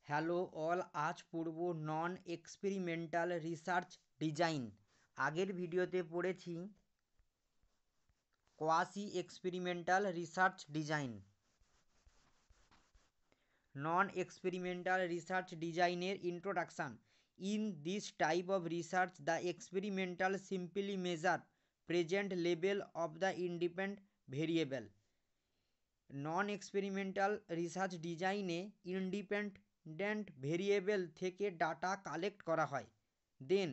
Hello all, আজ পড়ব নন experimental research design. আগের ভিডিওতে পড়েছি quasi experimental research design. Non experimental research ডিজাইনের introduction. In this type of research the experimental simply measure present level of the independent variable. Non experimental research ডিজাইনে independent variable থেকে data collect করা হয়। Then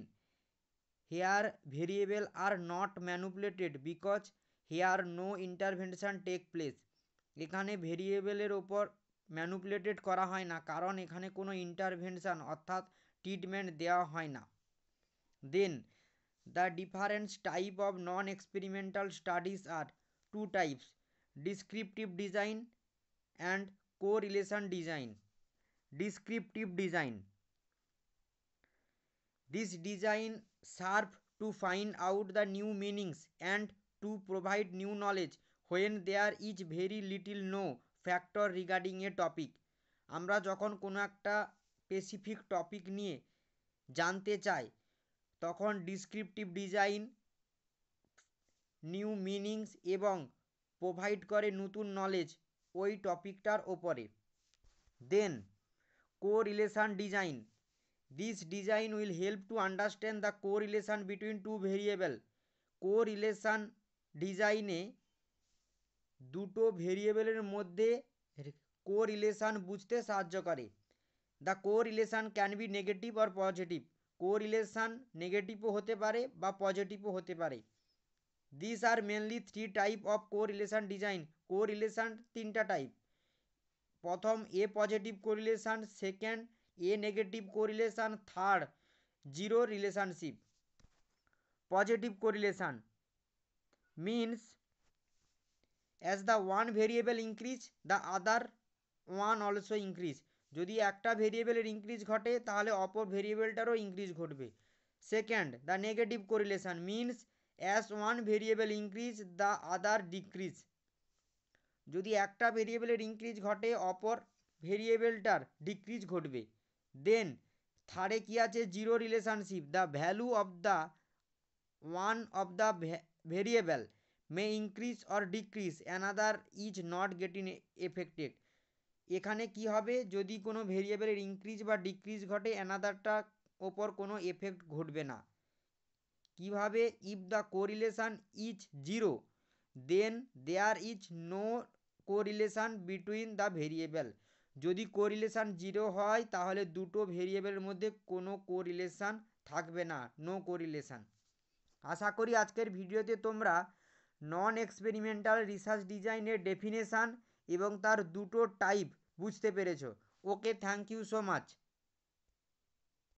here variable are not manipulated because here no intervention take place. এখানে ভেরিয়েবলের ওপর manipulated করা হয় না, কারণ এখানে কোনো ইন্টারভেনশন অর্থাৎ ট্রিটমেন্ট দেওয়া হয় না। Then the different type of non experimental studies are two types: descriptive design and correlation design. Descriptive design. This design serve to find out the new meanings and to provide new knowledge when there is very little no factor regarding a topic. আমরা যখন কোনো একটা specific topic নিয়ে জানতে চাই তখন descriptive design new meanings এবং provide করে নতুন নলেজ ওই টপিকটার ওপরে। Then correlation design. This design will help to understand the correlation between two variable. Correlation ডিজাইনে দুটো ভেরিয়েবলের মধ্যে কোরিলেশন বুঝতে সাহায্য করে। The correlation can be negative or positive. Correlation নেগেটিভও হতে পারে বা পজিটিভও হতে পারে। This are mainly three type of correlation design. Correlation তিনটা টাইপ। প্রথম a positive correlation, second A negative correlation, third zero relationship. Positive correlation means as the one variable increase the other one also increase. যদি একটা ভেরিয়েবলের increase ঘটে তাহলে অপর ভেরিয়েবলটারও increase ঘটবে। Second the negative correlation means as one variable increase the other decrease. যদি একটা ভেরিয়েবলের ইনক্রিজ ঘটে অপর ভেরিয়েবলটার ডিক্রিজ ঘটবে। দেন থার্ডে কী আছে? Zero relationship. The value of the one of the variable may increase or decrease another is not getting affected. এখানে কি হবে? যদি কোনো ভেরিয়েবলের ইনক্রিজ বা ডিক্রিজ ঘটে অ্যানাদারটার ওপর কোনো এফেক্ট ঘটবে না। কিভাবে? If the correlation is zero then there is no correlation between the variable. যদি কোরিলেশন জিরো হয় তাহলে দুটো ভেরিয়েবলের মধ্যে কোনো কোরিলেশন থাকবে না, নো কোরিলেশন। আশা করি আজকের ভিডিওতে তোমরা নন এক্সপেরিমেন্টাল রিসার্চ ডিজাইনের ডেফিনেশান এবং তার দুটো টাইপ বুঝতে পেরেছো। ওকে, থ্যাংক ইউ সো মাচ।